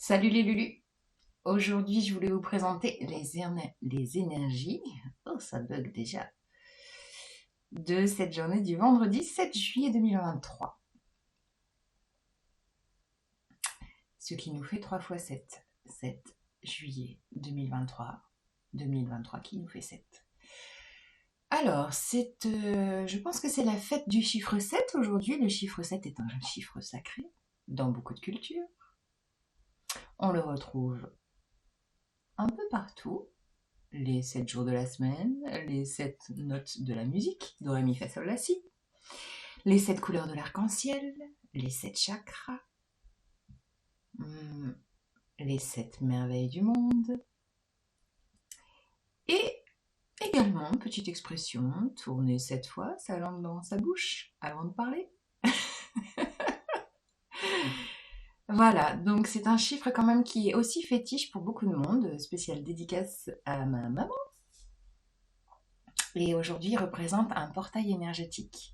Salut les Lulu! Aujourd'hui, je voulais vous présenter les énergies, oh ça bug déjà, de cette journée du vendredi 7 juillet 2023. Ce qui nous fait 3 fois 7. 7 juillet 2023. 2023 qui nous fait 7. Alors, je pense que c'est la fête du chiffre 7 aujourd'hui. Le chiffre 7 est un chiffre sacré dans beaucoup de cultures. On le retrouve un peu partout. Les 7 jours de la semaine, les 7 notes de la musique, do, ré, mi, fa, sol, la, si, les 7 couleurs de l'arc-en-ciel, les 7 chakras, les 7 merveilles du monde, et également, petite expression, tourner 7 fois sa langue dans sa bouche avant de parler. Voilà, donc c'est un chiffre quand même qui est aussi fétiche pour beaucoup de monde, spécial dédicace à ma maman. Et aujourd'hui, il représente un portail énergétique.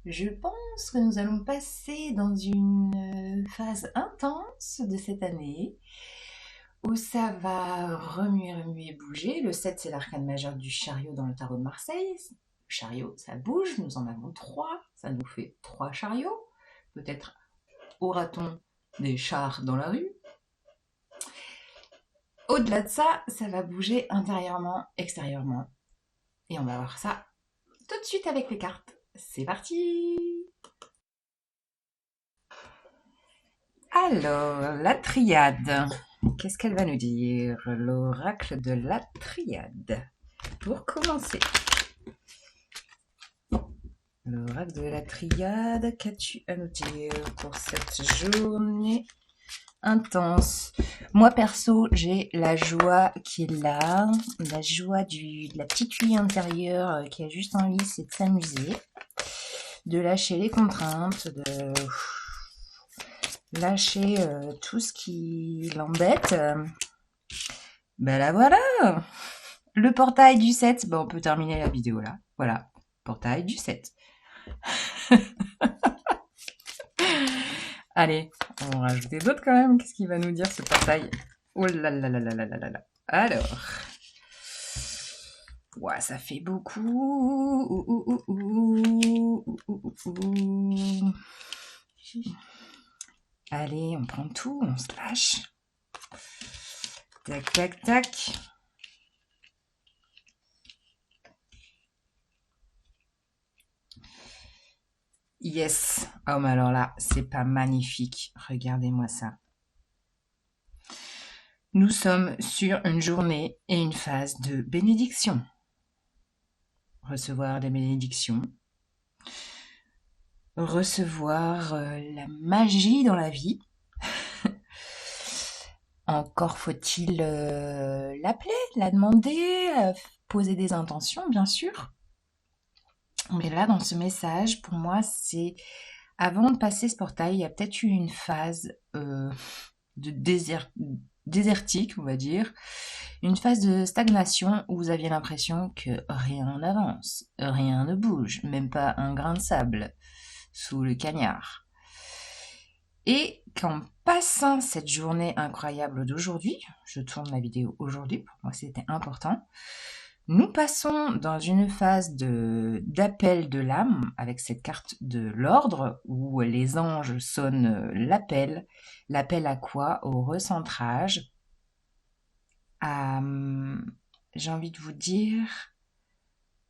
Je pense que nous allons passer dans une phase intense de cette année où ça va remuer, remuer, bouger. Le 7, c'est l'arcane majeur du chariot dans le tarot de Marseille. Le chariot, ça bouge, nous en avons 3, ça nous fait 3 chariots. Peut-être aura-t-on des chars dans la rue. Au-delà de ça, ça va bouger intérieurement, extérieurement. Et on va voir ça tout de suite avec les cartes. C'est parti! Alors, la triade. Qu'est-ce qu'elle va nous dire? L'oracle de la triade. Pour commencer. L'oracle de la triade, qu'as-tu à nous dire pour cette journée intense? Moi, perso, j'ai la joie qui est là. La joie de la petite fille intérieure qui a juste envie, c'est de s'amuser. De lâcher les contraintes, de lâcher tout ce qui l'embête. Ben là voilà, le portail du 7, ben on peut terminer la vidéo là, voilà, portail du 7. Allez, on va en rajouter d'autres quand même, qu'est-ce qu'il va nous dire ce portail? Oh là là là là là là là là. Alors, ouais, ça fait beaucoup. Allez, on prend tout, on se lâche. Tac, tac, tac. Yes. Oh, mais alors là, c'est pas magnifique. Regardez-moi ça. Nous sommes sur une journée et une phase de bénédiction. Recevoir des bénédictions. Recevoir la magie dans la vie. Encore faut-il l'appeler, la demander, poser des intentions, bien sûr. Mais là, dans ce message, pour moi, c'est avant de passer ce portail, il y a peut-être eu une phase de désertique, on va dire, une phase de stagnation où vous aviez l'impression que rien n'avance, rien ne bouge, même pas un grain de sable sous le cagnard. Et qu'en passant cette journée incroyable d'aujourd'hui, je tourne la vidéo aujourd'hui, pour moi c'était important, nous passons dans une phase d'appel de l'âme avec cette carte de l'ordre où les anges sonnent l'appel. L'appel à quoi? Au recentrage. J'ai envie de vous dire,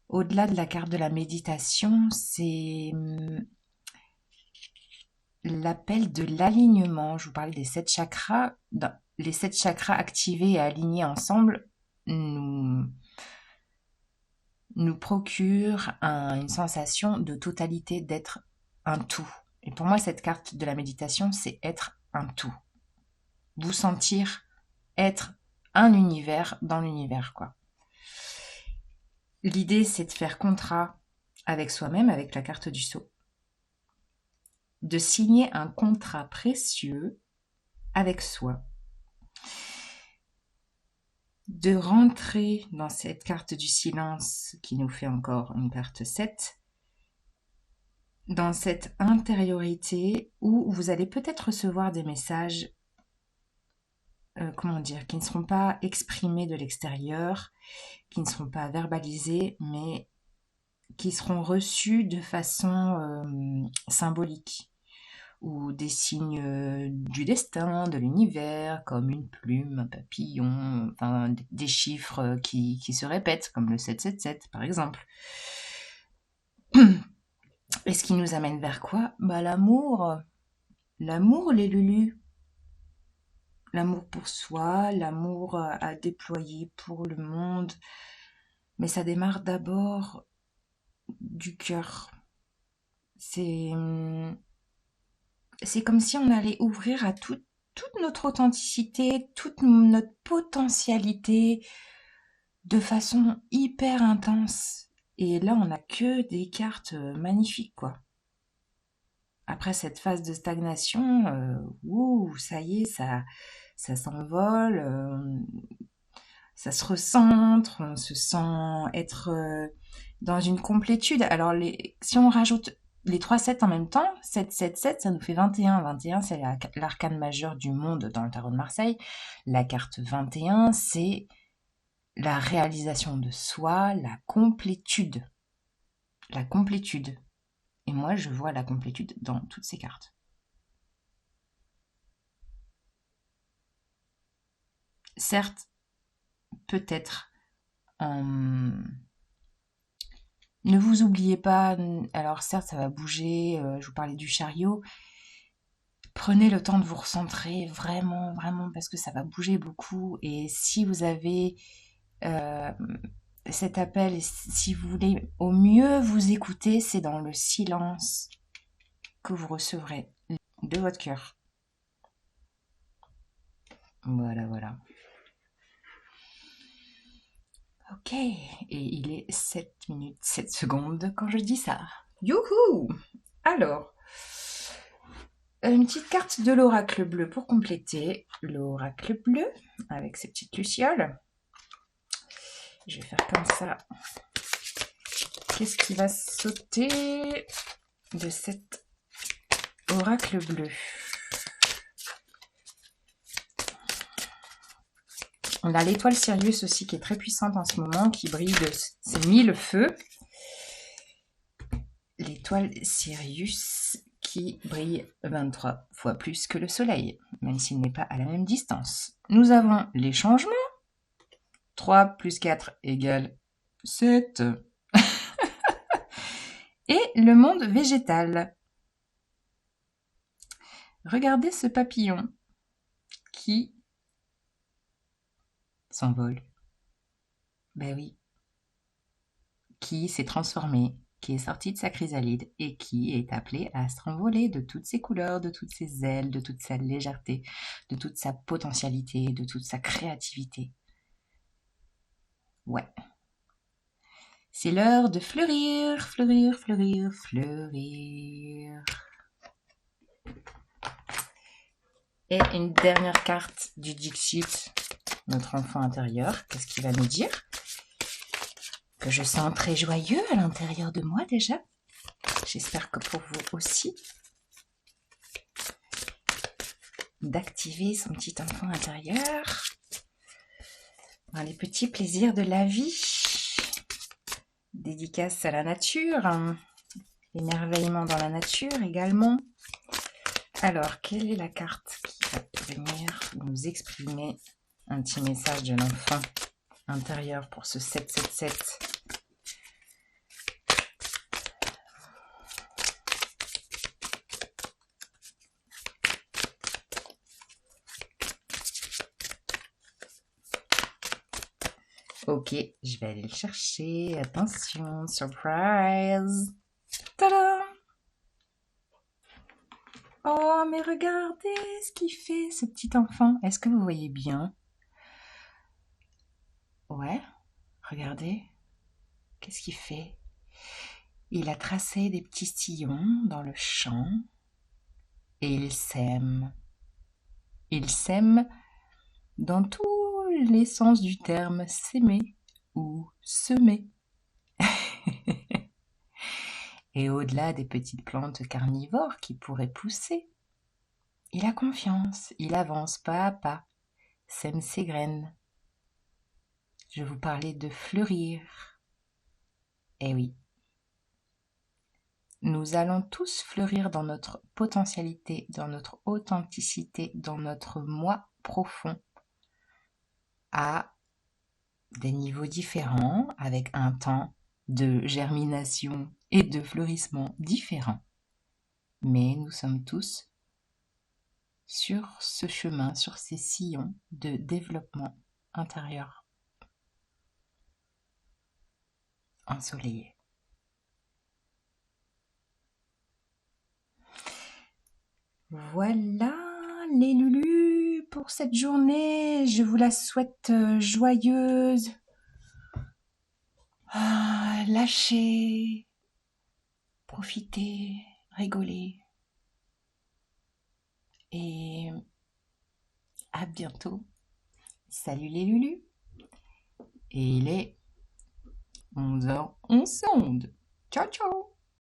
au-delà de la carte de la méditation, c'est l'appel de l'alignement. Je vous parlais des 7 chakras. Les 7 chakras activés et alignés ensemble nous procure une sensation de totalité, d'être un tout. Et pour moi, cette carte de la méditation, c'est être un tout. Vous sentir être un univers dans l'univers, quoi. L'idée, c'est de faire contrat avec soi-même, avec la carte du sceau. De signer un contrat précieux avec soi. De rentrer dans cette carte du silence qui nous fait encore une carte 7, dans cette intériorité où vous allez peut-être recevoir des messages comment dire, qui ne seront pas exprimés de l'extérieur, qui ne seront pas verbalisés, mais qui seront reçus de façon symbolique, ou des signes du destin, de l'univers, comme une plume, un papillon, enfin des chiffres qui se répètent, comme le 777 par exemple. Et ce qui nous amène vers quoi? Bah l'amour, les lulus. L'amour pour soi, l'amour à déployer pour le monde. Mais ça démarre d'abord du cœur. C'est c'est comme si on allait ouvrir à toute notre authenticité, toute notre potentialité de façon hyper intense. Et là, on n'a que des cartes magnifiques, quoi. Après cette phase de stagnation, ça y est, ça s'envole, ça se recentre, on se sent être dans une complétude. Alors, si on rajoute les 3 7 en même temps, 7, 7, 7, ça nous fait 21. 21, c'est l'arcane majeur du monde dans le tarot de Marseille. La carte 21, c'est la réalisation de soi, la complétude. La complétude. Et moi, je vois la complétude dans toutes ces cartes. Certes, peut-être, ne vous oubliez pas, alors certes, ça va bouger, je vous parlais du chariot. Prenez le temps de vous recentrer, vraiment, vraiment, parce que ça va bouger beaucoup. Et si vous avez cet appel, et si vous voulez au mieux vous écouter, c'est dans le silence que vous recevrez de votre cœur. Voilà, voilà. Ok, et il est 7 minutes 7 secondes quand je dis ça. Youhou! Alors, une petite carte de l'oracle bleu pour compléter. L'oracle bleu avec ses petites lucioles. Je vais faire comme ça. Qu'est-ce qui va sauter de cet oracle bleu? On a l'étoile Sirius aussi qui est très puissante en ce moment, qui brille de ses 1000 feux. L'étoile Sirius qui brille 23 fois plus que le soleil, même s'il n'est pas à la même distance. Nous avons les changements. 3 plus 4 égale 7. Et le monde végétal. Regardez ce papillon qui s'envole. Ben oui. Qui s'est transformé, qui est sorti de sa chrysalide et qui est appelé à s'envoler de toutes ses couleurs, de toutes ses ailes, de toute sa légèreté, de toute sa potentialité, de toute sa créativité. Ouais. C'est l'heure de fleurir, fleurir, fleurir, fleurir. Et une dernière carte du Dixit, notre enfant intérieur. Qu'est-ce qu'il va nous dire? Que je sens très joyeux à l'intérieur de moi déjà. J'espère que pour vous aussi. D'activer son petit enfant intérieur dans les petits plaisirs de la vie. Dédicace à la nature, l'émerveillement dans la nature également. Alors, quelle est la carte qui va venir nous exprimer un petit message de l'enfant intérieur pour ce 777? Ok, je vais aller le chercher. Attention, surprise! Tada! Oh, mais regardez ce qu'il fait, ce petit enfant. Est-ce que vous voyez bien? Ouais, regardez. Qu'est-ce qu'il fait? Il a tracé des petits sillons dans le champ et il sème. Il sème dans tous les sens du terme s'aimer ou semer. Et au-delà des petites plantes carnivores qui pourraient pousser, il a confiance, il avance pas à pas. sème ses graines. Je vous parlais de fleurir. Eh oui, nous allons tous fleurir dans notre potentialité, dans notre authenticité, dans notre moi profond, à des niveaux différents, avec un temps de germination et de fleurissement différents. Mais nous sommes tous sur ce chemin, sur ces sillons de développement intérieur ensoleillé. Voilà les Lulus pour cette journée. Je vous la souhaite joyeuse. Lâchez, profitez, rigolez. Et à bientôt. Salut les Lulus. Et il est 11h11. Ciao ciao.